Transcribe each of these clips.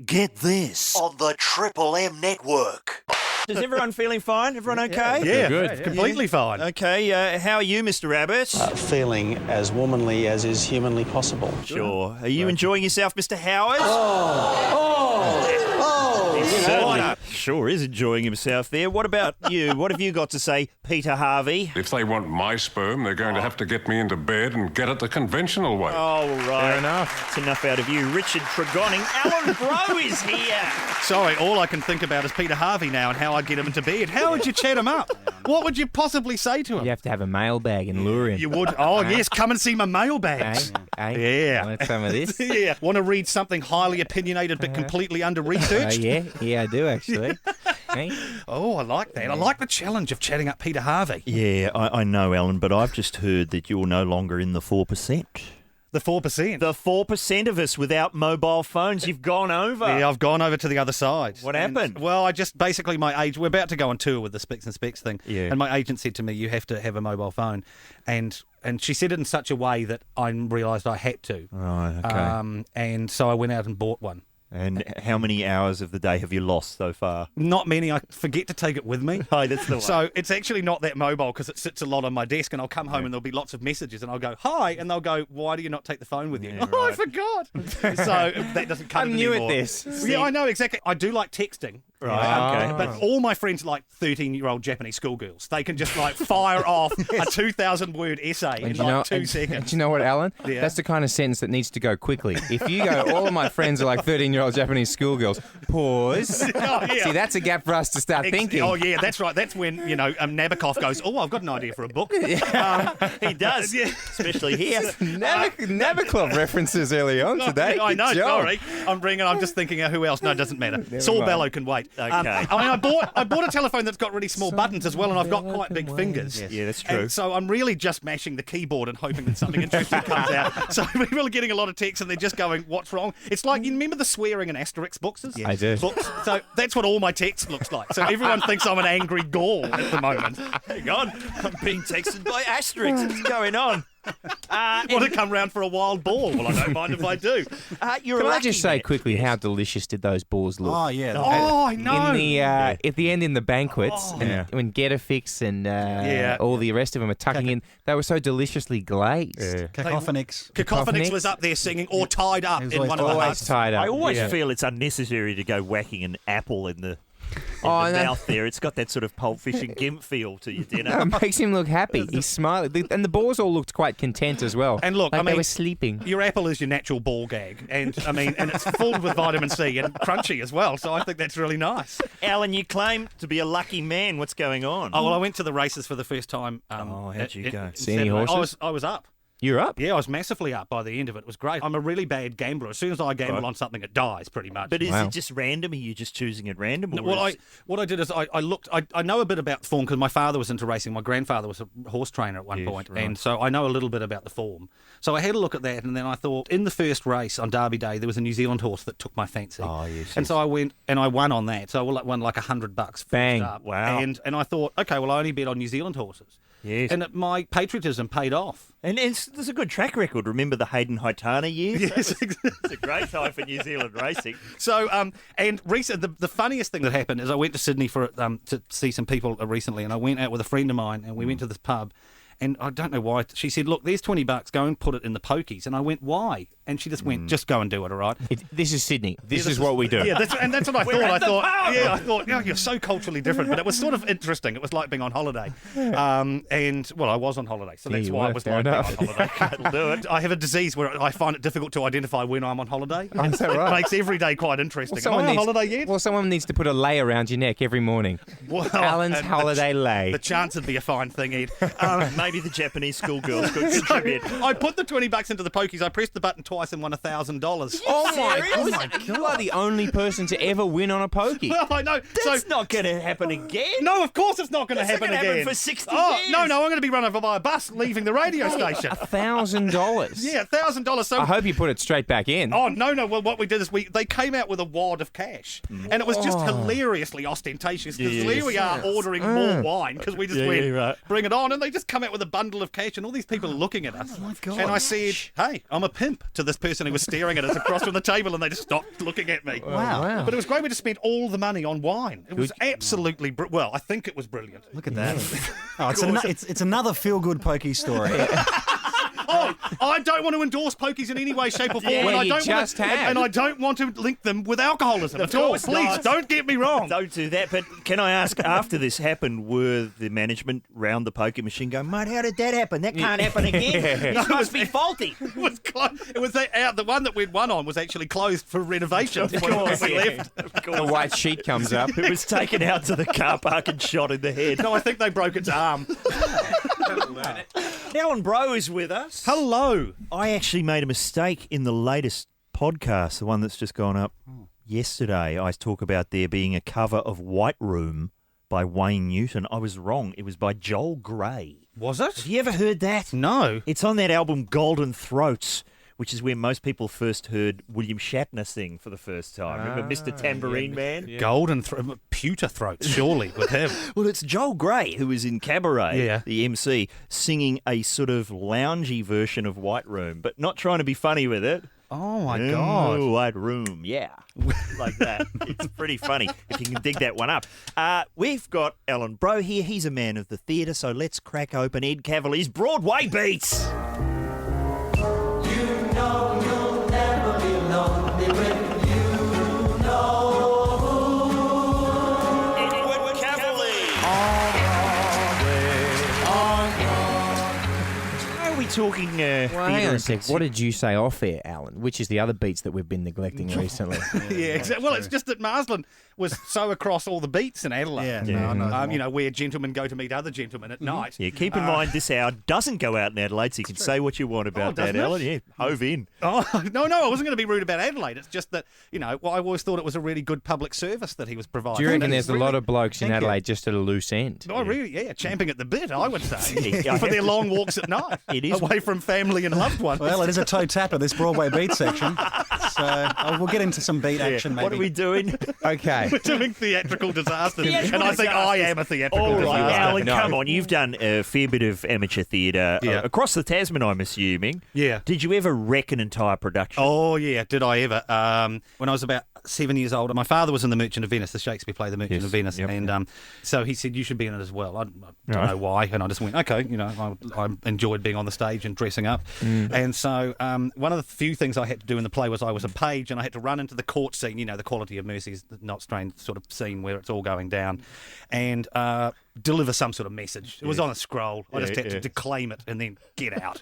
Get this on the Triple M network. Is everyone feeling fine? Everyone okay? Yeah, good. Completely fine. Okay, how are you, Mr. Abbott? Feeling as womanly as is humanly possible. Sure. Are you enjoying yourself, Mr. Howard? He certainly sure is enjoying himself there. What about you? What have you got to say, Peter Harvey? If they want my sperm, they're going to have to get me into bed and get it the conventional way. Oh, right. Fair enough. That's enough out of you. Richard Tregonning. Alan Brough is here. Sorry, all I can think about is Peter Harvey now and how I'd get him into bed. How would you chat him up? What would you possibly say to him? You have to have a mailbag and lure him. You would? Oh, yes, come and see my mailbags. Yeah. Want some of this? Yeah. Want to read something highly opinionated but completely under-researched? Yeah, I do actually. Hey? Oh, I like that. I like the challenge of chatting up Peter Harvey. Yeah, I know, Alan, but I've just heard that you're no longer in the 4%. The 4%. The 4% of us without mobile phones, you've gone over. Yeah, I've gone over to the other side. What happened? Well, I just basically we're about to go on tour with the Spicks and Specs thing. Yeah. And my agent said to me, you have to have a mobile phone. And she said it in such a way that I realised I had to. Right, okay. And so I went out and bought one. And how many hours of the day have you lost so far? Not many. I forget to take it with me. Oh, that's the one. So it's actually not that mobile because it sits a lot on my desk, and I'll come home and there'll be lots of messages, and I'll go, hi, and they'll go, why do you not take the phone with you? Yeah, Oh, I right. forgot. So that doesn't come I'm to new anymore. at this. Yeah, I know, exactly. I do like texting. Right, okay. But all my friends are like 13-year-old Japanese schoolgirls. They can just like fire off a 2,000-word essay in like 2 seconds. Do you know what, Alan? Yeah. That's the kind of sentence that needs to go quickly. If you go, all of my friends are like 13-year-old Japanese schoolgirls, pause. Oh, yeah. See, that's a gap for us to start thinking. Oh, yeah, that's right. That's when, Nabokov goes, oh, I've got an idea for a book. He does, Yeah. especially here. Nabokov references early on today. I know, Good job. sorry. I'm just thinking who else. No, it doesn't matter. Saul mind. Bellow can wait. Okay. I bought a telephone that's got really small buttons as well, and I've got quite big fingers. Yeah, that's true. And so I'm really just mashing the keyboard and hoping that something interesting comes out. So people are getting a lot of texts and they're just going, what's wrong? It's like, you remember the swearing in Asterix books? I do. Books? So that's what all my text looks like. So everyone thinks I'm an angry Gaul at the moment. Hang on, I'm being texted by Asterix. What's going on? Want to come round for a wild ball? Well, I don't mind if I do. You're Can a I just lucky say man. quickly, how delicious did those balls look? Oh, yeah. Oh, I know. In the at the end in the banquets, and when Getafix and all the rest of them are tucking in, they were so deliciously glazed. Cacophonics. Cacophonics was up there singing or tied up in one of the Always huts. tied up. I always Yeah. feel it's unnecessary to go whacking an apple in the Oh, the no. mouth there. It's got that sort of Pulp Fiction gimp feel to your dinner. It makes him look happy. He's smiling, and the balls all looked quite content as well. And look, like I mean, they were sleeping. Your apple is your natural ball gag, and it's filled with vitamin C and crunchy as well. So I think that's really nice. Alan, you claim to be a lucky man. What's going on? Oh well, I went to the races for the first time. how'd you go? See any horses? I was up. You're up. Yeah, I was massively up by the end of it. It was great. I'm a really bad gambler. As soon as I gamble on something, it dies pretty much. But is Wow. it just random? Are you just choosing at random? Or Well, is- what I did is I looked. I know a bit about form because my father was into racing. My grandfather was a horse trainer at one Yes, point, right. and so I know a little bit about the form. So I had a look at that, and then I thought, in the first race on Derby Day, there was a New Zealand horse that took my fancy. Oh, yes, And yes. so I went and I won on that. So I won like $100. first Bang. up. Wow. And I thought, okay, well I only bet on New Zealand horses. Yes. And my patriotism paid off. And there's a good track record. Remember the Hayden Haitana years? Yes, It's a great time for New Zealand racing. So, and recently, the funniest thing that happened is I went to Sydney for to see some people recently, and I went out with a friend of mine, and we went to this pub, and I don't know why. She said, "Look, there's $20. Go and put it in the pokies." And I went, "Why?" And she just went, "Just go and do it, all right?" This is Sydney. This is what we do. Yeah, that's what I thought. at I the thought, pub. I thought, you're so culturally different, but it was sort of interesting. It was like being on holiday, and well, I was on holiday, so that's you why were, it was fair like being enough. on holiday. That'll do it. I have a disease where I find it difficult to identify when I'm on holiday. Oh, is that right? It makes every day quite interesting. Am I on holiday yet? Well, someone needs to put a lei around your neck every morning. Well, Alan's and holiday lei. The chance would be a fine thing, Ed. Maybe the Japanese schoolgirls could contribute. I put the $20 into the pokies. I pressed the button twice and won $1,000. Oh my Serious? God! You are the only person to ever win on a pokey. Well, I know. That's not going to happen again. No, of course it's not going to That's not happen gonna again. happen for 60 Oh, years. no, I'm going to be run over by a bus leaving the radio station. $1,000. Yeah, $1,000. So I hope you put it straight back in. Oh, no. Well, what we did is they came out with a wad of cash. And it was just hilariously ostentatious because Yes. here we are ordering more wine because we just went, right. bring it on. And they just come out with with a bundle of cash, and all these people are looking at us. Oh, my God. And I said, hey, I'm a pimp, to this person who was staring at us across from the table, and they just stopped looking at me. Wow. But it was great. We just spent all the money on wine. It was absolutely, well, I think it was brilliant. Look at that. Oh, it's another feel-good pokey story. Oh, I don't want to endorse pokies in any way, shape, or form. Yeah, and I you don't just want to, have. and I don't want to link them with alcoholism at all. course Please, not. don't get me wrong. Don't do that. But can I ask, after this happened, were the management round the poker machine going, mate, how did that happen? That can't happen again. This must be faulty. It was the one that we'd won on was actually closed for renovation when we left. The white sheet comes up. It was taken out to the car park and shot in the head. No, I think they broke its arm. Alan Brough is with us. Hello. I actually made a mistake in the latest podcast, the one that's just gone up yesterday. I talk about there being a cover of White Room by Wayne Newton. I was wrong. It was by Joel Grey. Was it? Have you ever heard that? No. It's on that album Golden Throats, which is where most people first heard William Shatner sing for the first time. Remember Mr. Tambourine Man? Yeah. Golden pewter throats, surely, with him. Well, it's Joel Grey, who was in Cabaret, Yeah. the MC, singing a sort of loungy version of White Room, but not trying to be funny with it. Oh, my God. White Room, yeah. Like that. It's pretty funny if you can dig that one up. We've got Alan Brough here. He's a man of the theatre, so let's crack open Ed Cavalier's Broadway Beats. You'll never be lonely when you know Edward Cavalier. Why are we talking Well, hang theatre on a and sec. What did you say off air, Alan? Which is the other beats that we've been neglecting recently? Yeah, exactly. Well, it's just that Marsland was so across all the beats in Adelaide. Yeah, no, I know them all. You know, where gentlemen go to meet other gentlemen at night. Yeah, keep in mind this hour doesn't go out in Adelaide, so you can say what you want about that, doesn't it? Alan. Yeah, hove in. Oh, no, I wasn't going to be rude about Adelaide. It's just that, you know, I always thought it was a really good public service that he was providing. Do you reckon And there's it's a really- lot of blokes in Thank you. Adelaide just at a loose end? Oh, really? Yeah, champing at the bit, I would say, Yeah, for their long walks at night. It is. Away from family and loved ones. Well, it is a toe tapper, this Broadway beat section. So we'll get into some beat action, maybe. What are we doing? Okay. We're doing theatrical disasters. Theatrical And I think I disasters. am a theatrical All right, disaster. Alan, No. come on. You've done a fair bit of amateur theatre Yeah. across the Tasman, I'm assuming. Yeah. Did you ever wreck an entire production? Oh, yeah, did I ever. When I was about 7 years old, my father was in The Merchant of Venice, the Shakespeare play, The Merchant Yes, of Venice, yep. and so he said, you should be in it as well. I don't Right. know why, and I just went, okay, you know, I enjoyed being on the stage and dressing up. And so one of the few things I had to do in the play was I was a page, and I had to run into the court scene, you know, the Quality of Mercy is the not strange sort of scene where it's all going down, and deliver some sort of message. It was on a scroll. I just had to declaim it and then get out.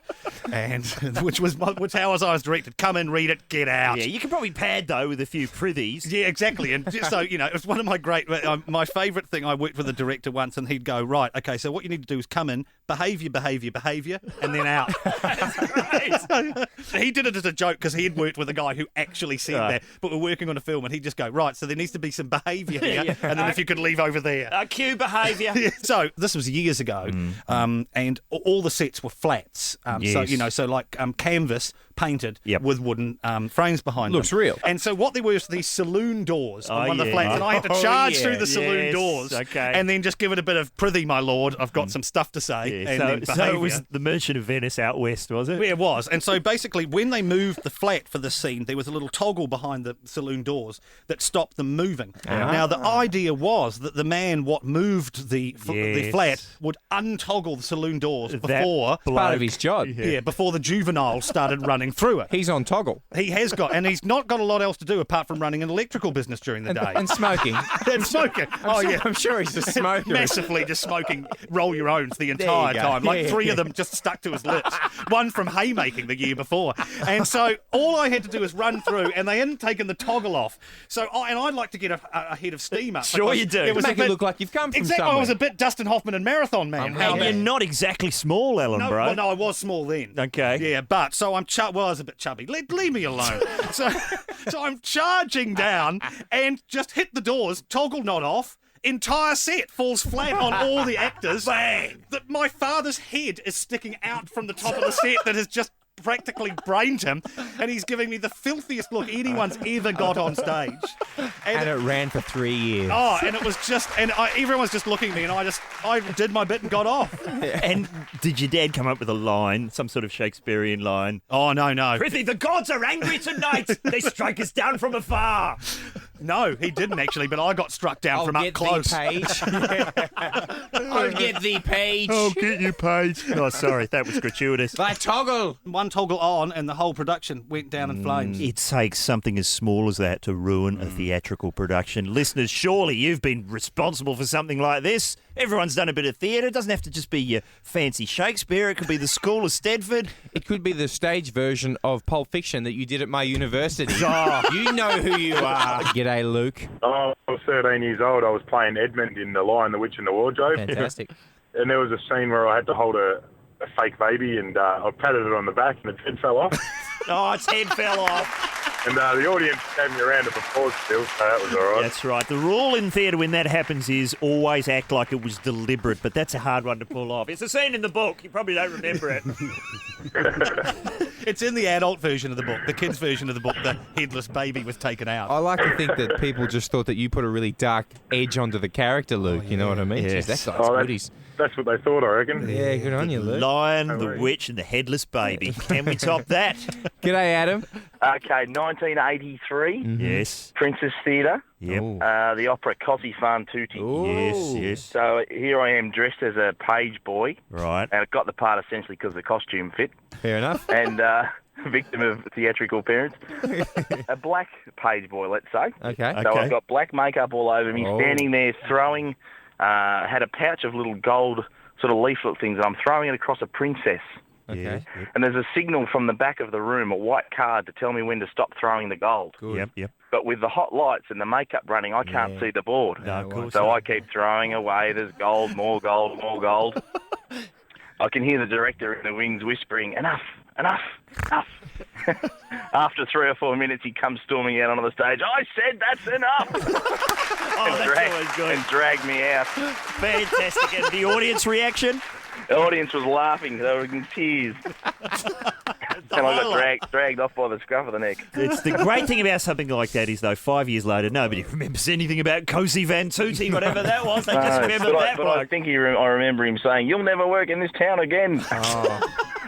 And which how I was directed. Come in, read it, get out. Yeah, you can probably pad, though, with a few privies. Yeah, exactly. And just so, you know, it was one of my great, my favourite thing. I worked with a director once and he'd go, right, okay, so what you need to do is come in, behaviour, and then out. He did it as a joke because he had worked with a guy who actually said that, but we're working on a film and he'd just go, right, so there needs to be some behaviour here, and then if you could leave over there. Cue behaviour. So this was years ago, and all the sets were flats. So Yes. you know, so like canvas painted Yep. with wooden frames behind Looks them. real. And so what there was these saloon doors on Oh, one of the yeah. flats, and I had to Oh, charge yeah. through the saloon Yes, doors, okay. and then just give it a bit of prithee, my lord. I've got some stuff to say, Yeah, and so, then so behaviour. it was The Merchant of Venice out west, was it? Yeah, it was. And so basically, when they moved the flat for this scene, there was a little toggle behind the saloon doors that stopped them moving. Now, the idea was that the man what moved the Yes. flat would untoggle the saloon doors That before Part of his job. before the juveniles started running through it. He's on toggle. He has got, and he's not got a lot else to do apart from running an electrical business during the day. And smoking. And smoking. I'm sure he's a smoker. Massively just smoking roll your owns the entire go. time. Like Yeah. 3 of them just stuck to his lips. One from haymaking the year before. And so all I had to do was run through, and they hadn't taken the toggle off. So I'd like to get a head of steam up. Sure because you do. It was Make a bit, it look like you've come from exactly. somewhere. I was a bit Dustin Hoffman and Marathon Man. And you're not exactly small, Alan, No, bro. well, no, I was small then. Okay. Yeah, but so I'm I was a bit chubby. Leave me alone. so I'm charging down and just hit the doors. Toggle not off. Entire set falls flat on all the actors. Bang! My father's head is sticking out from the top of the set that has just practically brained him, and he's giving me the filthiest look anyone's ever got on stage. And it ran for 3 years. Oh, and it was just, everyone's just looking at me, and I did my bit and got off. And did your dad come up with a line, some sort of Shakespearean line? Oh, no. Prithee, the gods are angry tonight. They strike us down from afar. No, he didn't actually, but I got struck down from up close. I'll get thee, Page. I'll get you, Page. Oh, sorry, that was gratuitous. Thy toggle. One toggle on, and the whole production went down in flames. It takes something as small as that to ruin a theatrical production. Listeners, surely you've been responsible for something like this. Everyone's done a bit of theatre. It doesn't have to just be your fancy Shakespeare. It could be the School of Stedford. It could be the stage version of Pulp Fiction that you did at my university. Oh. You know who you are. G'day, Luke. Oh, I was 13 years old. I was playing Edmund in The Lion, the Witch and the Wardrobe. Fantastic. And there was a scene where I had to hold a fake baby, and I patted it on the back and its head fell off. Oh, its head fell off. And the audience gave me a round of applause still, so that was all right. That's right. The rule in theatre when that happens is always act like it was deliberate, but that's a hard one to pull off. It's a scene in the book. You probably don't remember it. It's in the adult version of the book. The kids' version of the book, the headless baby was taken out. I like to think that people just thought that you put a really dark edge onto the character, Luke. You know what I mean? Yes. Jeez, that guy's goodies. That's what they thought, I reckon. Yeah, good on you, Luke. Lion, the Witch, and the Headless Baby. Can we top that? G'day, Adam. Okay, 1983. Yes. Princess Theatre. Yep. The opera Così fan tutti. Yes. So here I am dressed as a page boy. Right. And I got the part essentially because the costume fit. Fair enough. And victim of theatrical parents. A black page boy, let's say. Okay. So I've got black makeup all over me, standing there throwing, had a pouch of little gold sort of leaflet things. I'm throwing it across a princess. Okay. And there's a signal from the back of the room, a white card to tell me when to stop throwing the gold. Good. Yep. But with the hot lights and the makeup running, I can't see the board. No, of course So not. I keep throwing away. There's gold, more gold, more gold. I can hear the director in the wings whispering, enough. After 3 or 4 minutes, he comes storming out onto the stage. I said that's enough. Always good. And dragged me out. Fantastic. And the audience reaction? The audience was laughing. They were in tears. And I got dragged off by the scruff of the neck. It's the great thing about something like that is, though, 5 years later, nobody remembers anything about Così fan tutti, whatever that was. They just remember that But bloke. I think I remember him saying, "You'll never work in this town again."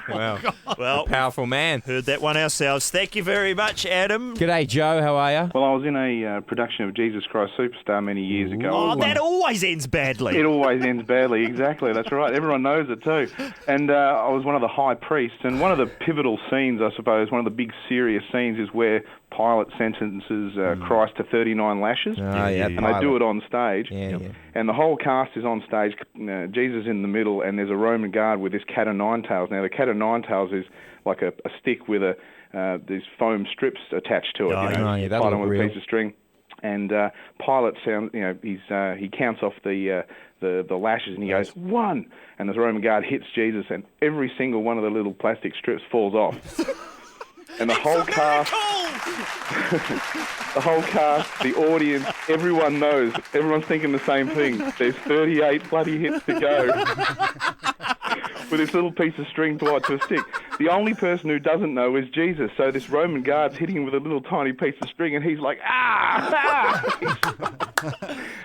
Wow. Well, Powerful man. heard that one ourselves. Thank you very much, Adam. G'day, Joe. How are you? Well, I was in a production of Jesus Christ Superstar many years ago. Oh, that always ends badly. It always ends badly, exactly. That's right. Everyone knows it too. And I was one of the high priests, and one of the pivotal scenes, I suppose, one of the big serious scenes is where Pilate sentences Christ to 39 lashes. Oh, yeah. And they do it on stage. Yeah. And the whole cast is on stage. Jesus in the middle, and there's a Roman guard with this cat o' nine tails. Now, the cat o' nine tails is like a stick with these foam strips attached to it. Oh, yeah, that tied look on with real. a piece of string. And Pilate he counts off the lashes, and he goes 1, and the Roman guard hits Jesus, and every single one of the little plastic strips falls off. And the whole cast, the audience, everyone knows. Everyone's thinking the same thing. There's 38 bloody hits to go with this little piece of string tied to a stick. The only person who doesn't know is Jesus. So this Roman guard's hitting him with a little tiny piece of string, and he's like,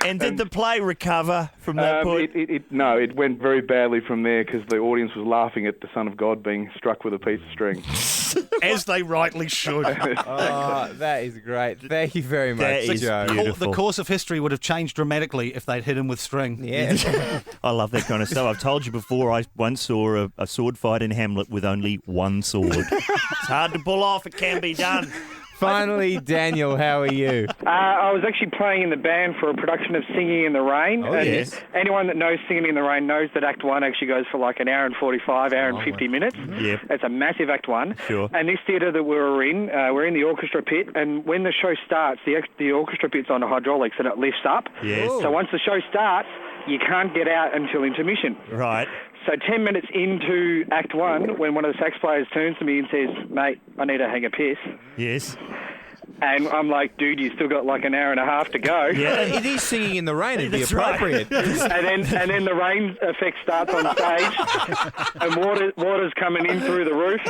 And did the play recover from that point? No, it went very badly from there because the audience was laughing at the Son of God being struck with a piece of string. As they rightly should. Oh, that is great. Thank you very much, That is Joe. beautiful. The course of history would have changed dramatically if they'd hit him with string. Yeah. I love that kind of stuff. I've told you before, I once saw a sword fight in Hamlet with only one sword. It's hard to pull off. It can be done. Finally, Daniel, how are you? I was actually playing in the band for a production of Singing in the Rain. Oh, and yes. Anyone that knows Singing in the Rain knows that Act 1 actually goes for like an hour and 45, hour and 50 minutes. Yep. It's a massive Act 1. Sure. And this theatre that we're in the orchestra pit, and when the show starts, the orchestra pit's on hydraulics and it lifts up. Yes. So once the show starts, you can't get out until intermission. Right. So 10 minutes into Act 1, when one of the sax players turns to me and says, "Mate, I need to hang a piss," Yes. And I'm like, dude, you still got like an hour and a half to go. Yeah, it is singing in the rain. It'd be appropriate. and then the rain effect starts on stage, and water's coming in through the roof.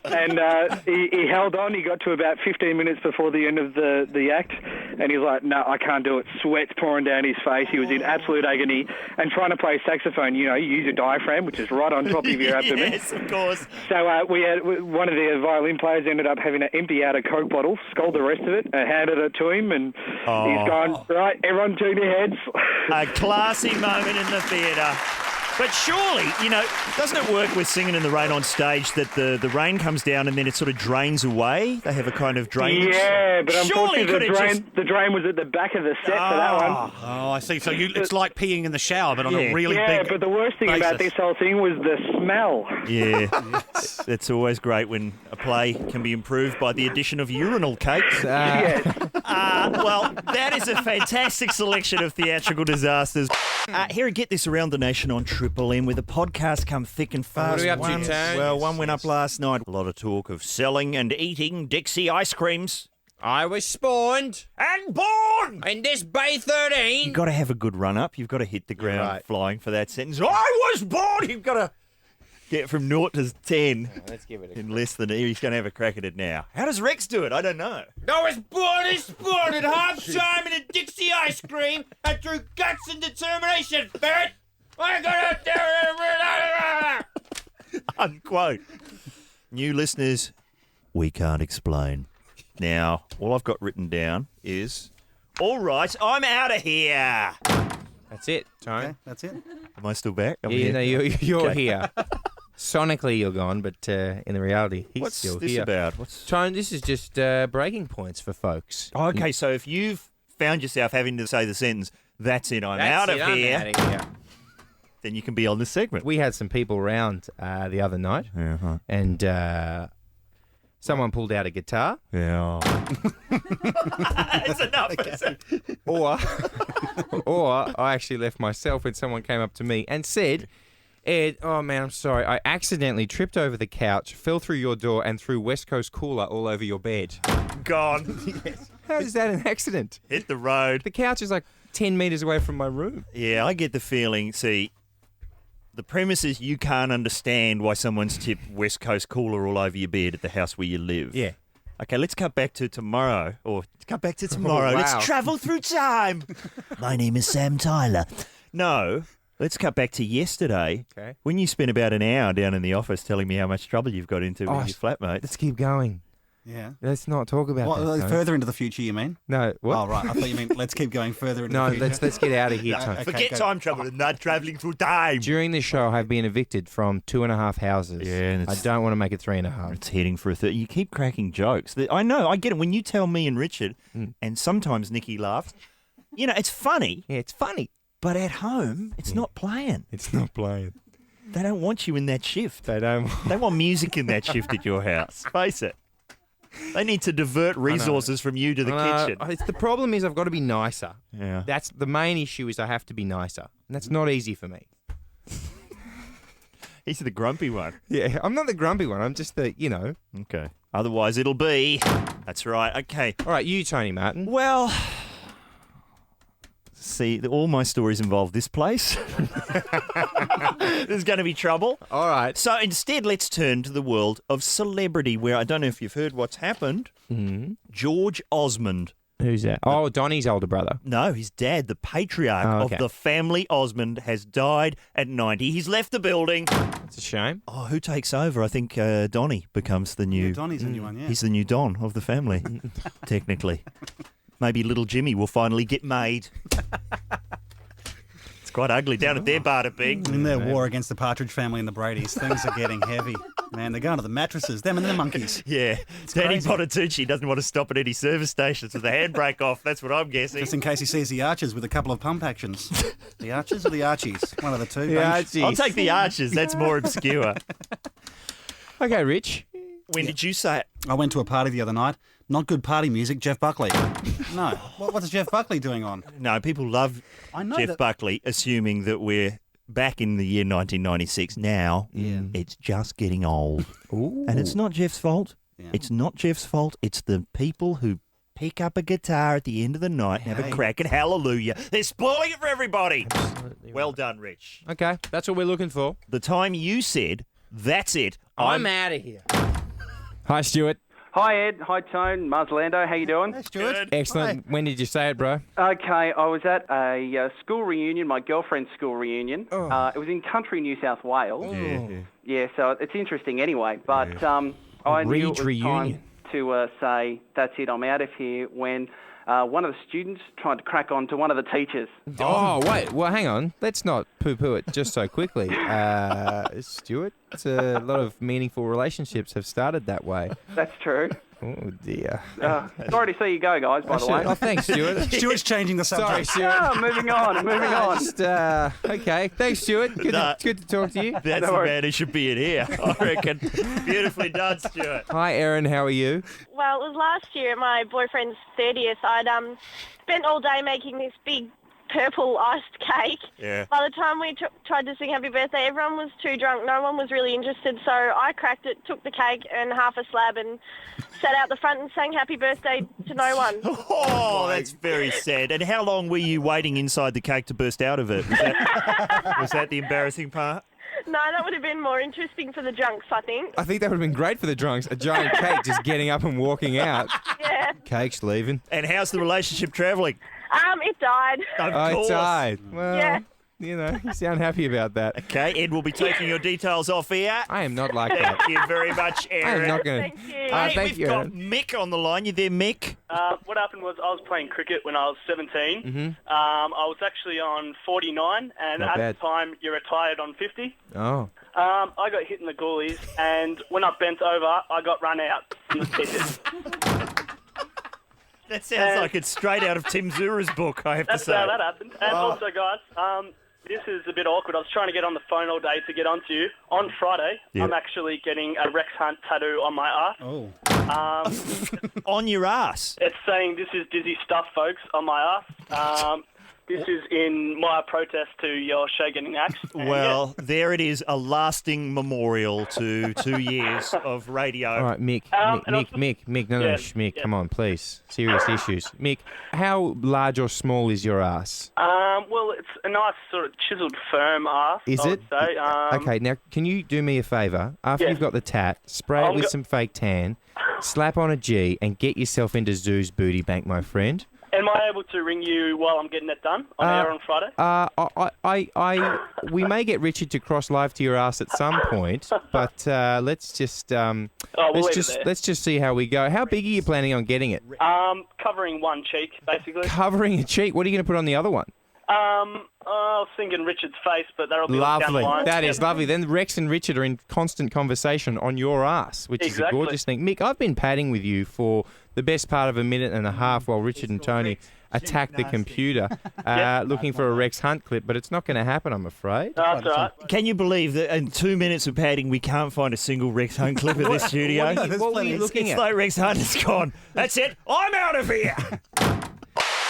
And he held on. He got to about 15 minutes before the end of the act, and he's like, no, I can't do it. Sweat's pouring down his face. He was in absolute agony. And trying to play saxophone, you use your diaphragm, which is right on top of your abdomen. Yes, of course. So we had one of the violin players ended up having to empty out a Coke bottle, scold the rest of it, and handed it to him, and he's gone, right, everyone turn your heads. A classy moment in the theatre. But surely, doesn't it work with singing in the rain on stage that the rain comes down and then it sort of drains away? They have a kind of drainage. Yeah, but surely unfortunately the drain was at the back of the set for that one. Oh, I see. So it's like peeing in the shower, but on a really big Yeah, but the worst thing about this whole thing was the smell. Yeah, it's always great when a play can be improved by the addition of urinal cakes. Well, that is a fantastic selection of theatrical disasters. Here, get this around the nation on Triple M, with a podcast come thick and fast. What are we up to, Tone? Well, one went up last night. A lot of talk of selling and eating Dixie ice creams. I was spawned and born in this Bay 13. You've got to have a good run-up. You've got to hit the ground flying for that sentence. I was born! You've got to get from 0 to 10 let's give it in less than... He's going to have a crack at it now. How does Rex do it? I don't know. I was born and spawned at half-time in a Dixie ice cream, and through guts and determination, ferret, I got out there. Unquote. New listeners, we can't explain. Now, all I've got written down is, all right, I'm out of here. That's it, Tone. Okay, that's it. Am I still back? Yeah, no, you're Okay. here. Sonically, you're gone, but in the reality, he's still What's this here. about? Tone, this is just breaking points for folks. Oh, okay, so if you've found yourself having to say the sentence, that's it, I'm out of here, I'm outta here. then you can be on the segment. We had some people round the other night, and someone pulled out a guitar. Yeah. It's enough. Or I actually left myself when someone came up to me and said, Ed, oh man, I'm sorry. I accidentally tripped over the couch, fell through your door, and threw West Coast Cooler all over your bed. Gone. How is that an accident? Hit the road. The couch is like 10 metres away from my room. Yeah, I get the feeling, see, the premise is you can't understand why someone's tipped West Coast Cooler all over your bed at the house where you live. Yeah. Okay, let's cut back to tomorrow. Tomorrow. Wow. Let's travel through time. My name is Sam Tyler. No, let's cut back to yesterday. Okay. When you spent about an hour down in the office telling me how much trouble you've got into with your flatmates. Let's keep going. Yeah. Let's not talk about that. Tone. Further into the future, you mean? No. What? Oh, right. I thought you meant let's keep going further into No, the future. let's get out of here, Tone. Okay, Forget go. time travel and not travelling through time. During this show, I've been evicted from 2.5 houses. Yeah, and I don't want to make it 3.5. It's heading for a third. You keep cracking jokes. I know, I get it. When you tell me and Richard, and sometimes Nikki laughs, it's funny. Yeah, it's funny. But at home, it's not playing. It's not playing. They don't want you in that shift. They don't. They want music in that shift at your house. Face it. They need to divert resources from you to the kitchen. It's the problem is I've got to be nicer. Yeah. That's the main issue is I have to be nicer. And that's not easy for me. He's the grumpy one. Yeah, I'm not the grumpy one. I'm just the, Okay. Otherwise, it'll be. That's right. Okay. All right, you, Tony Martin. Well, see, all my stories involve this place. There's going to be trouble. All right. So instead, let's turn to the world of celebrity, where I don't know if you've heard what's happened. Mm-hmm. George Osmond. Who's that? Oh, Donnie's older brother. No, his dad, the patriarch of the family Osmond, has died at 90. He's left the building. It's a shame. Oh, who takes over? I think Donnie becomes the new... Yeah, Donnie's the new one, yeah. He's the new Don of the family, technically. Maybe little Jimmy will finally get made. It's quite ugly down at their Barter Big. In their war against the Partridge Family and the Bradys, things are getting heavy. Man, they're going to the mattresses, them and the monkeys. Yeah. Danny Bonaducci doesn't want to stop at any service stations with the handbrake off. That's what I'm guessing. Just in case he sees the Archers with a couple of pump actions. The Archers or the Archies? One of the two. The Archies. I'll take the Archers. That's more obscure. Okay, Rich. When did you say it? I went to a party the other night. Not good party music, Jeff Buckley. No. What's Jeff Buckley doing on? No, people love Jeff Buckley, assuming that we're back in the year 1996. Now, it's just getting old. Ooh. And it's not Jeff's fault. It's not Jeff's fault. It's the people who pick up a guitar at the end of the night and have a crack at Hallelujah. They're spoiling it for everybody. Well done, Rich. Okay, that's what we're looking for. The time you said, that's it. I'm out of here. Hi, Stuart. Hi, Ed. Hi, Tone. Mars Lando. How you doing? Hey, Stuart. Excellent. Hi. When did you say it, bro? Okay, I was at a school reunion, my girlfriend's school reunion. Oh. It was in country New South Wales. Yeah, so it's interesting anyway. But I knew it was reunion. time to say, that's it, I'm out of here, when one of the students tried to crack on to one of the teachers. Oh, wait. Well, hang on. Let's not poo-poo it just so quickly. Stuart, it's a lot of meaningful relationships have started that way. That's true. Oh, dear. Sorry to see you go, guys, by the way. Oh, thanks, Stuart. Stuart's changing the Sorry, subject. Stuart. Moving on. Just, okay. Thanks, Stuart. Good to talk to you. That's the man who should be in here, I reckon. Beautifully done, Stuart. Hi, Erin. How are you? Well, it was last year at my boyfriend's 30th. I'd spent all day making this big purple iced cake. Yeah. By the time we tried to sing happy birthday, everyone was too drunk. No one was really interested. So I cracked it, took the cake and half a slab and sat out the front and sang happy birthday to no one. Oh, that's very sad. And how long were you waiting inside the cake to burst out of it? Was that the embarrassing part? No, that would have been more interesting for the drunks, I think. I think that would have been great for the drunks. A giant cake just getting up and walking out. Yeah. Cake's leaving. And how's the relationship travelling? It died. Of Oh, course. it died. Well, Yeah. you know, you sound happy about that. Okay, Ed will be taking your details off here. I am not like that. Thank you very much, I am Aaron. not going Thank you. Hey, thank we've you, got Aaron. Mick on the line. You there, Mick? What happened was I was playing cricket when I was 17. Mm-hmm. I was actually on 49, and Not at bad. the time you retired on 50. Oh. I got hit in the goalies, and when I bent over, I got run out from the pitches. That sounds like it's straight out of Tim Zura's book, I have That's to say. how that happened. And also, guys, this is a bit awkward. I was trying to get on the phone all day to get onto you. On Friday, Yep. I'm actually getting a Rex Hunt tattoo on my arse. Oh. On your ass. It's saying, "This is dizzy stuff, folks," on my arse. This is in my protest to your show getting axed. And Well, there it is, a lasting memorial to 2 years of radio. All right, Mick. Mick. No, Yeah, Mick, yeah. come on, please. Serious issues. Mick, how large or small is your ass? Well, it's a nice sort of chiseled, firm arse. Is I it? would say. Okay, now, can you do me a favour? After Yeah. you've got the tat, spray it with some fake tan, slap on a G, and get yourself into Zoo's booty bank, my friend. Am I able to ring you while I'm getting it done on air on Friday? We may get Richard to cross live to your ass at some point, but let's just we'll leave it there. let's just see how we go. How big are you planning on getting it? Covering one cheek, basically. Covering a cheek. What are you going to put on the other one? I was thinking Richard's face, but that'll be down the Lovely. line. That is lovely. Then Rex and Richard are in constant conversation on your ass, which is a Exactly. gorgeous thing. Mick, I've been padding with you for the best part of a minute and a half while Richard and Tony attack the computer looking for a Rex Hunt clip, but it's not going to happen, I'm afraid. That's all right. Can you believe that in 2 minutes of padding, we can't find a single Rex Hunt clip in this studio? What were you looking It's at? like Rex Hunt is gone. That's it. I'm out of here.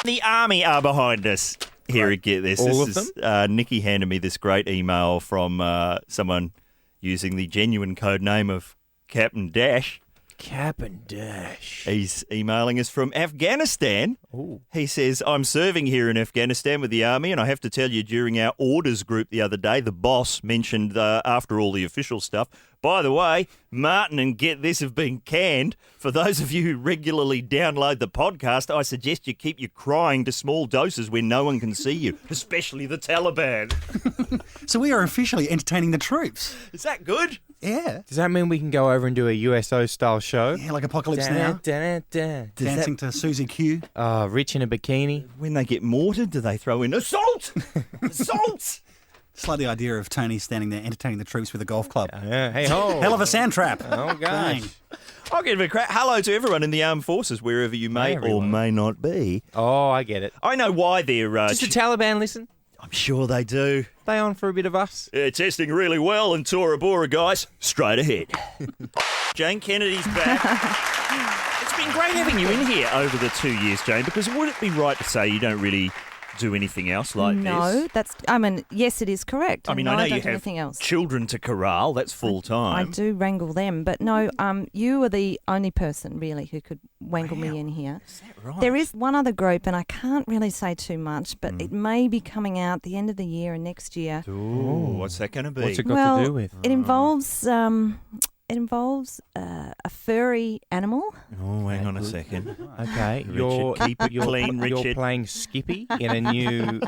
The army are behind us. Here, get this. All this of is, Nikki handed me this great email from someone using the genuine code name of Captain Dash. Captain Dash. He's emailing us from Afghanistan. Ooh. He says, I'm serving here in Afghanistan with the army, and I have to tell you, during our orders group the other day, the boss mentioned, after all the official stuff, by the way, Martin and Get This have been canned. For those of you who regularly download the podcast, I suggest you keep your crying to small doses when no one can see you, especially the Taliban. So we are officially entertaining the troops. Is that good? Yeah. Does that mean we can go over and do a USO-style show? Yeah, like Apocalypse Now. Dancing to Susie Q. Rich in a bikini. When they get mortared, do they throw in assault? Assault! It's like the idea of Tony standing there entertaining the troops with a golf club. Hey ho! Hell of a sand trap. Oh gosh! Bang. I'll give it a crack. Hello to everyone in the armed forces, wherever you may or everyone. may not be. Oh, I get it. I know why they're... Does the Taliban listen? I'm sure they do. They on for a bit of us? Testing really well in Tora Bora, guys. Straight ahead. Jane Kennedy's back. It's been great having you in here over the 2 years, Jane, because would it be right to say you don't really do anything else like this? No, yes, it is correct. I mean, No, I know don't you do have anything else. children to corral. That's full I time. do wrangle them, but no, you are the only person really who could wangle me in here. Is that right? There is one other group, and I can't really say too much, but it may be coming out the end of the year and next year. Ooh, what's that going to be? What's it got to do with? It involves a furry animal. Oh, hang on a second. Okay, Richard, keep it clean, You're Richard. playing Skippy in a new.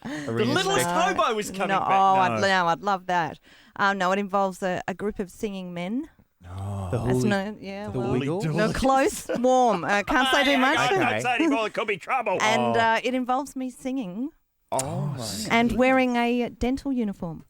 The littlest hobo is coming back. I'd love that. No, it involves a group of singing men. The No, close, warm. Can't say too much. Can't say anymore. It could be trouble. And it involves me singing and wearing a dental uniform.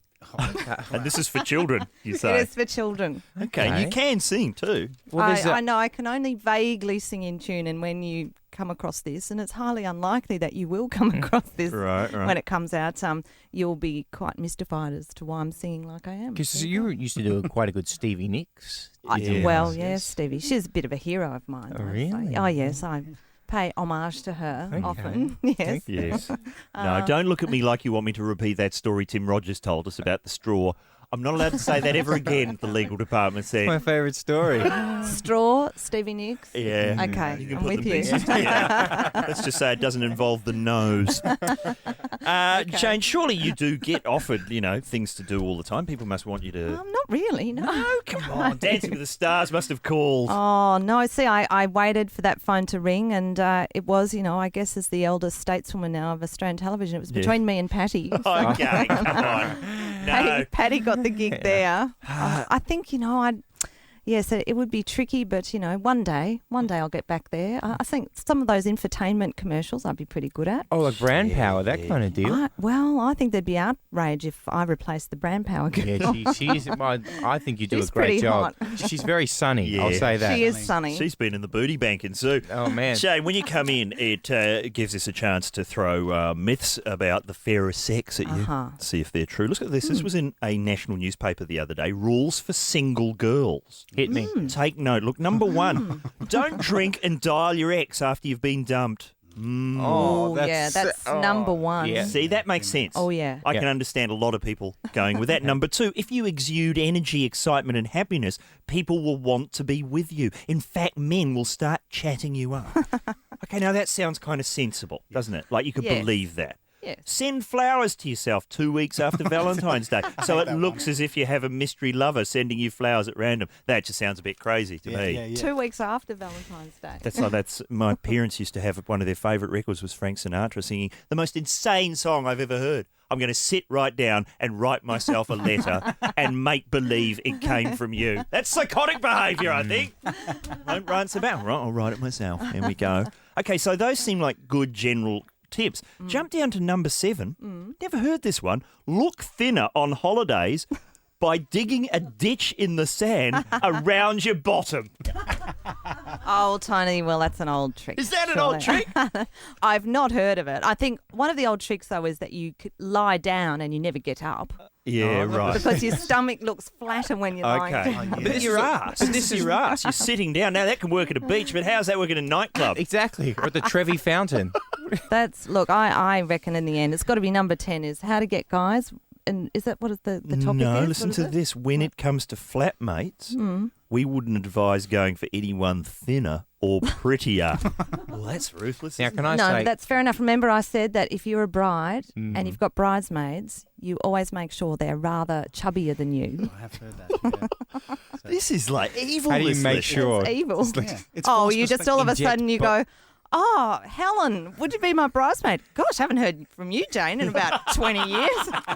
And this is for children, you say? It is for children. Okay, you can sing too. I know, I can only vaguely sing in tune, and when you come across this, and it's highly unlikely that you will come across this when it comes out, you'll be quite mystified as to why I'm singing like I am. Because you used to do quite a good Stevie Nicks. Yes, Stevie. She's a bit of a hero of mine. Oh, really? Oh, yes, I pay homage to her often. Yes. Yes. No, don't look at me like you want me to repeat that story Tim Rogers told us about the straw. I'm not allowed to say that ever again, the legal department said. My favourite story. Straw, Stevie Nicks. Yeah. Okay, You can I'm put with the you. pieces together. Let's just say it doesn't involve the nose. Jane, surely you do get offered, things to do all the time. People must want you to... Not really, no. No, come on. Dancing with the Stars must have called. Oh, no. See, I waited for that phone to ring, and it was, I guess as the eldest stateswoman now of Australian television, it was between me and Patty. So. Okay, come on. No. Patty got the gig there. I think, yes, it would be tricky, but, one day I'll get back there. I think some of those infotainment commercials I'd be pretty good at. Oh, like brand power, that kind of deal. I think there'd be outrage if I replaced the brand power girl. Yeah, she's. I think you do She's a great pretty job. hot. She's very sunny. Yeah. I'll say that. She is sunny. She's been in the booty banking too. Oh, man. Shane, when you come in, it gives us a chance to throw myths about the fairer sex at you, see if they're true. Look at this. This was in a national newspaper the other day. Rules for single girls. Hit me. Take note. Look, number one, don't drink and dial your ex after you've been dumped. Oh, that's number one. Yeah. See, that makes sense. Oh, yeah. I can understand a lot of people going with that. Number two, if you exude energy, excitement and happiness, people will want to be with you. In fact, men will start chatting you up. Okay, now that sounds kind of sensible, doesn't it? Like you could believe that. Yes. Send flowers to yourself 2 weeks after Valentine's Day, so it looks as if you have a mystery lover sending you flowers at random. That just sounds a bit crazy to me. Yeah. 2 weeks after Valentine's Day. That's my parents used to have one of their favourite records was Frank Sinatra singing the most insane song I've ever heard. I'm going to sit right down and write myself a letter and make believe it came from you. That's psychotic behaviour, I think. Don't rant about. Right, I'll write it myself. There we go. Okay, so those seem like good general tips. Jump down to number 7. Never heard this one. Look thinner on holidays by digging a ditch in the sand around your bottom. Oh, Tony, well, that's an old trick. Is that an old trick? I've not heard of it. I think one of the old tricks, though, is that you could lie down and you never get up. Yeah, right. Because your stomach looks flatter when you're lying down. But this is your ass. This is your ass. You're sitting down. Now, that can work at a beach, but how's that work at a nightclub? Exactly. Or at the Trevi Fountain. Look, I reckon in the end, it's got to be number 10 is how to get guys. And is that what is the topic No, is? listen to this. When it comes to flatmates, we wouldn't advise going for anyone thinner or prettier. Well, that's ruthless. Now, can I No, say... that's fair enough. Remember I said that if you're a bride and you've got bridesmaids, you always make sure they're rather chubbier than you. I have heard that. Yeah. This is like evil. How do you make sure? It's evil. It's Oh, false you just all of a perspective. sudden you go, oh, Helen, would you be my bridesmaid? Gosh, I haven't heard from you, Jane, in about 20 years.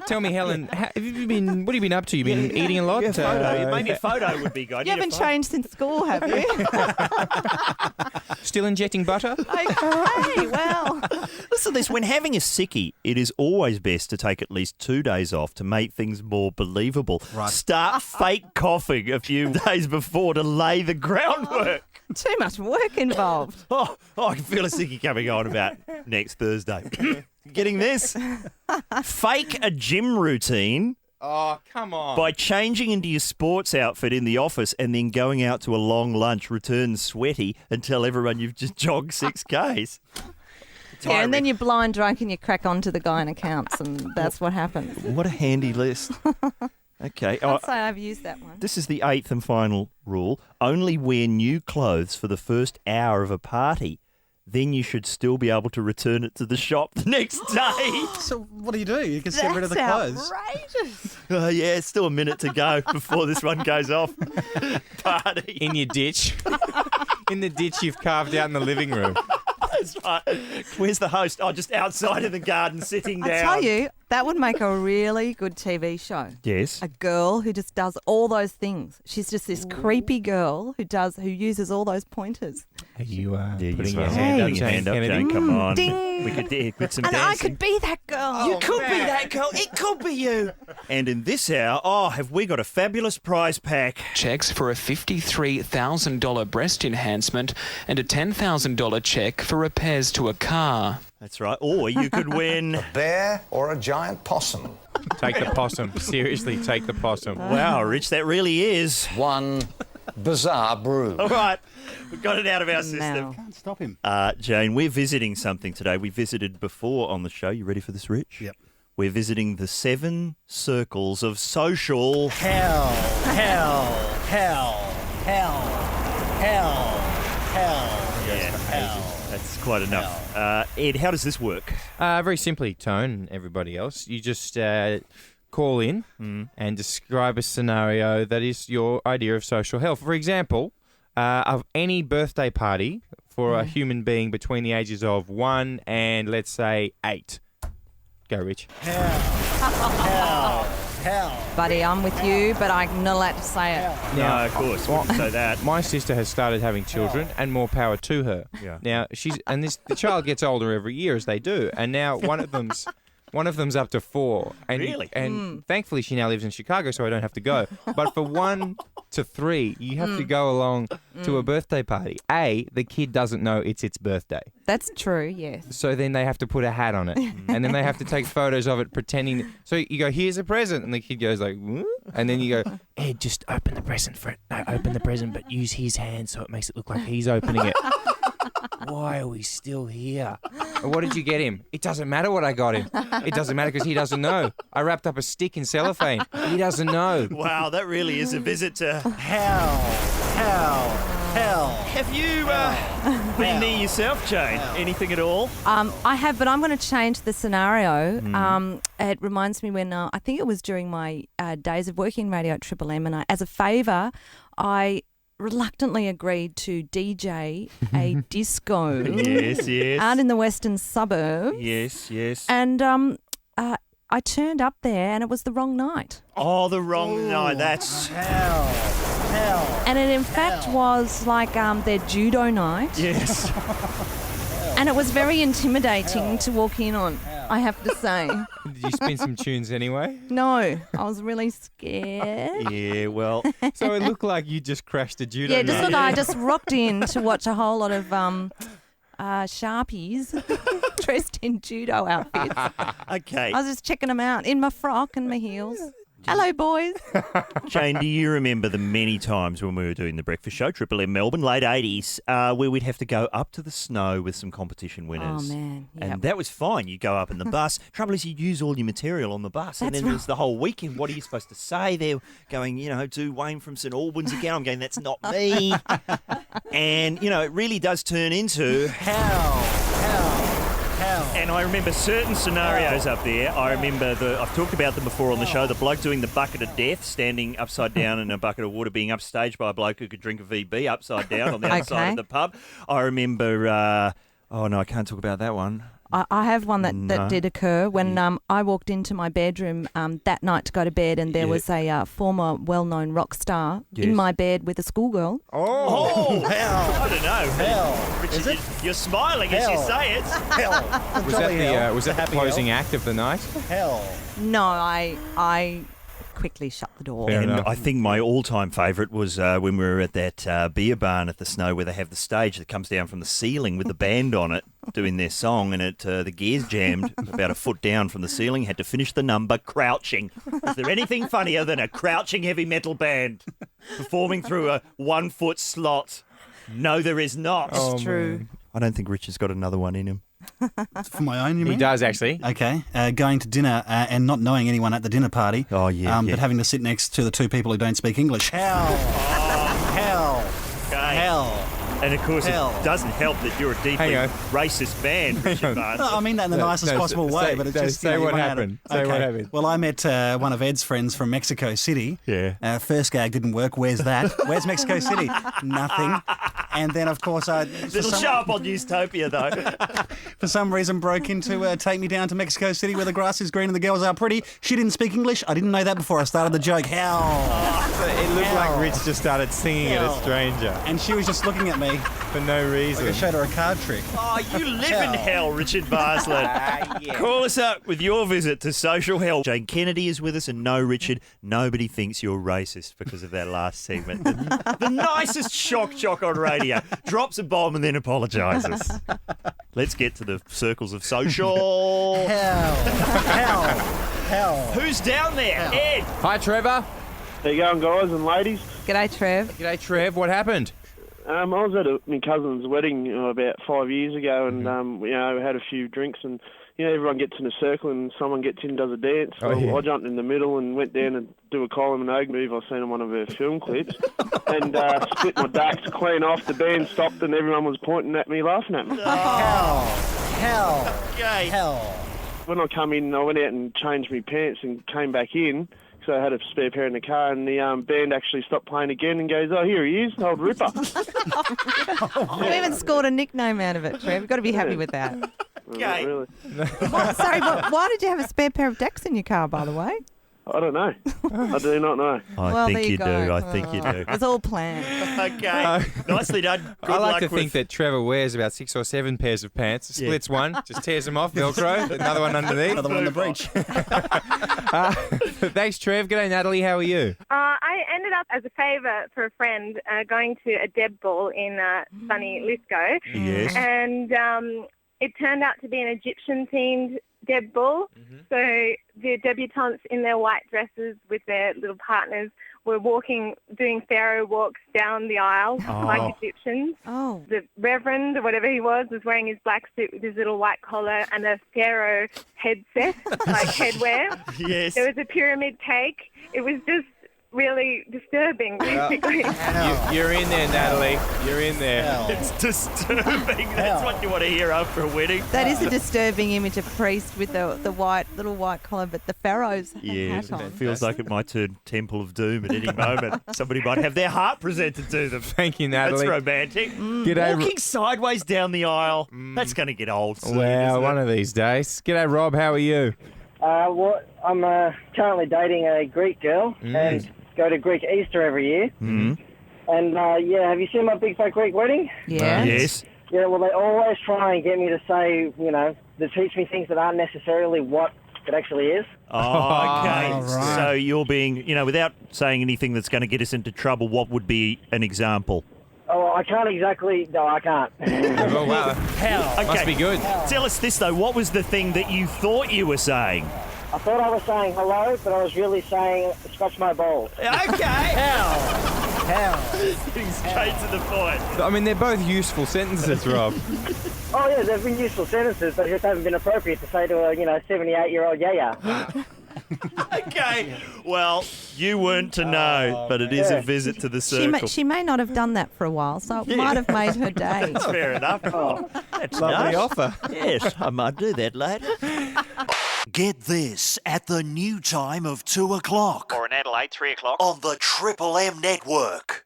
Tell me, Helen, what have you been up to? You've been eating a lot? Yeah, photo. Maybe a photo would be good. You haven't changed since school, have you? Still injecting butter? Okay, well. Listen to this. When having a sickie, it is always best to take at least 2 days off to make things more believable. Right. Start fake coughing a few days before to lay the groundwork. Too much work involved. Oh, I can feel a sickie coming on about next Thursday. Getting this? Fake a gym routine Oh, come on. by changing into your sports outfit in the office and then going out to a long lunch, return sweaty and tell everyone you've just jogged 6Ks. Yeah, and then you're blind drunk and you crack onto the guy in accounts, and that's what happens. What a handy list. Okay. I'd say I've used that one. This is the 8th and final rule. Only wear new clothes for the first hour of a party. Then you should still be able to return it to the shop the next day. So what do? You can get rid of the clothes. Outrageous. Yeah, it's still a minute to go before this one goes off. Party. In your ditch. In the ditch you've carved out in the living room. That's right. Where's the host? Oh, just outside in the garden sitting down. I tell you, that would make a really good TV show. Yes. A girl who just does all those things. She's just this creepy girl who uses all those pointers. Are you Putting your hand up, Jane Kennedy? Jane, come on. Ding. We could with some And dancing. I could be that girl. You could be that girl. It could be you. And in this hour, have we got a fabulous prize pack. Checks for a $53,000 breast enhancement and a $10,000 check for repairs to a car. That's right. Or you could win A bear or a giant possum? Take the possum. Seriously, take the possum. Wow, Rich, that really is One bizarre brew. all right. We've got it out of our system. Now. Can't stop him. Jane, we're visiting something today. We visited before on the show. You ready for this, Rich? Yep. We're visiting the 7 circles of social Hell. That's quite enough. Ed, how does this work? Very simply, Tone and everybody else, you just call in and describe a scenario that is your idea of social health. For example, of any birthday party for a human being between the ages of 1 and, let's say, 8. Go, Rich. Hell. Buddy, I'm with you, but I'm not allowed to say it. No, of course. We wouldn't say that. My sister has started having children, and more power to her. Yeah. Now the child gets older every year as they do, and now one of them's up to 4. And Really? And thankfully, she now lives in Chicago, so I don't have to go. But for 1 to 3, you have to go along to a birthday party. The kid doesn't know it's its birthday. That's true, yes. So then they have to put a hat on it, and then they have to take photos of it pretending. So you go, here's a present, and the kid goes like, "What?" And then you go, Ed, just open the present for it. No, open the present, but use his hand so it makes it look like he's opening it. Why are we still here? What did you get him? It doesn't matter what I got him. It doesn't matter because he doesn't know. I wrapped up a stick in cellophane. He doesn't know. Wow, that really is a visit to Hell. Have you been there yourself, Jane? Anything at all? I have, but I'm going to change the scenario. It reminds me when I think it was during my days of working radio at Triple M, and as a favour, I reluctantly agreed to DJ a disco Yes. out in the western suburbs. Yes. And I turned up there and it was the wrong night. Oh, the wrong night. That's Hell. And it in fact was like their judo night. yes. And it was very intimidating to walk in on, I have to say. Did you spin some tunes anyway? No, I was really scared. Yeah. Well, So it looked like you just crashed a judo Yeah, just night. look, I just rocked in to watch a whole lot of Sharpies dressed in judo outfits. okay. I was just checking them out in my frock and my heels. Hello, boys. Jane, do you remember the many times when we were doing the breakfast show, Triple M Melbourne, late 80s, where we'd have to go up to the snow with some competition winners? Oh, man. Yep. And that was fine. You go up in the bus. Trouble is, you'd use all your material on the bus. And That's then there's the whole weekend. What are you supposed to say? They're going, do Wayne from St Albans again. I'm going, that's not me. And, it really does turn into Hell. And I remember certain scenarios up there. I remember I've talked about them before on the show, the bloke doing the bucket of death, standing upside down in a bucket of water, being upstaged by a bloke who could drink a VB upside down on the outside of the pub. I remember, I can't talk about that one. I have one that did occur when I walked into my bedroom that night to go to bed, and there was a former well-known rock star in my bed with a schoolgirl. Oh, hell. I don't know. Hell. Richard, Is it? You're smiling as you Hell. say it. Hell. Was that the closing act of the night? Hell. No, I quickly shut the door. Fair And enough. I think my all-time favourite was when we were at that beer barn at the Snow, where they have the stage that comes down from the ceiling with the band on it doing their song, and the gears jammed about a foot down from the ceiling. Had to finish the number crouching. Is there anything funnier than a crouching heavy metal band performing through a 1 foot slot? No, there is not. It's true. I don't think Richard's got another one in him. For my own, you mean? He does, actually. Okay. Going to dinner and not knowing anyone at the dinner party. Oh, yeah. But having to sit next to the two people who don't speak English. Hell. And of course, Hell. it doesn't help that you're a deeply racist man, Richard Barnes. No, I mean that in the nicest possible way, but it's just... Say what happened. Say what happened. Well, I met one of Ed's friends from Mexico City. Yeah. First gag didn't work. Where's that? Where's Mexico City? Nothing. And then, of course, It'll show up on Newstopia, though. for some reason broke into take me down to Mexico City where the grass is green and the girls are pretty. She didn't speak English. I didn't know that before I started the joke. Hell. It looked like Rich just started singing at a stranger. And she was just looking at me. For no reason. Like I showed her a card trick. Oh, you live in hell, Richard Barsland. Call us up with your visit to social hell. Jane Kennedy is with us, and no, Richard, nobody thinks you're racist because of that last segment. The nicest shock jock on radio. Drops a bomb and then apologises. Let's get to the circles of social hell. Who's down there? Ed. Hi, Trevor. How you going, guys and ladies? G'day, Trev. G'day, Trev. What happened? I was at my cousin's wedding about 5 years ago, and we had a few drinks, and everyone gets in a circle, and someone gets in and does a dance. I jumped in the middle and went down and do a Kylie Minogue move I've seen in one of her film clips, and split my ducks clean off. The band stopped, and everyone was pointing at me, laughing at me. Hell. When I come in, I went out and changed my pants and came back in. So I had a spare pair in the car, and the band actually stopped playing again and goes, "Oh, here he is, old Ripper." You even scored a nickname out of it, Trev. You've got to be happy with that. Not really. Sorry, why did you have a spare pair of decks in your car, by the way? I don't know. I do not know. I think you do. I think you do. It's all planned. Okay. Nicely done. Good I like luck to with... think that Trevor wears about 6 or 7 pairs of pants, splits one, just tears them off, Velcro, another one underneath. Another one on the breech. Thanks, Trev. G'day, Natalie. How are you? I ended up, as a favour for a friend, going to a Deb ball in sunny Lisco. Yes. And it turned out to be an Egyptian-themed Deb ball. So the debutantes in their white dresses with their little partners were doing pharaoh walks down the aisle like Egyptians. Oh. The reverend, or whatever he was wearing his black suit with his little white collar and a pharaoh headset, like headwear. Yes. There was a pyramid cake. It was just really disturbing, basically. You're in there, Natalie. You're in there. It's disturbing. That's what you want to hear after a wedding. That is a disturbing image, a priest with the little white collar, but the pharaoh's hat on. It feels like it might turn Temple of Doom at any moment. Somebody might have their heart presented to them. Thank you, Natalie. That's romantic. G'day, Walking sideways down the aisle. That's going to get old soon. Wow, one of these days. G'day, Rob. How are you? I'm currently dating a Greek girl and go to Greek Easter every year. Mm-hmm. And, have you seen my Big Fat Greek Wedding? Yeah. Yes. Yeah, well, they always try and get me to say, to teach me things that aren't necessarily what it actually is. Oh, okay. Oh, right. So you're being, without saying anything that's going to get us into trouble, what would be an example? Oh, I can't exactly... No, I can't. Oh, wow. How? Okay. Must be good. Tell us this, though. What was the thing that you thought you were saying? I thought I was saying hello, but I was really saying scratch my balls. Okay. How? Getting straight to the point. I mean, they're both useful sentences, Rob. Oh, yeah, they've been useful sentences, but it just haven't been appropriate to say to a, 78-year-old yaya. Okay. Well, you weren't to know, but it is a visit to the circle. She may not have done that for a while, so it might have made her day. That's fair enough. That's Lovely nice. offer. Yes, I might do that later. Get this at the new time of 2 o'clock. Or in Adelaide, 3 o'clock. On the Triple M Network.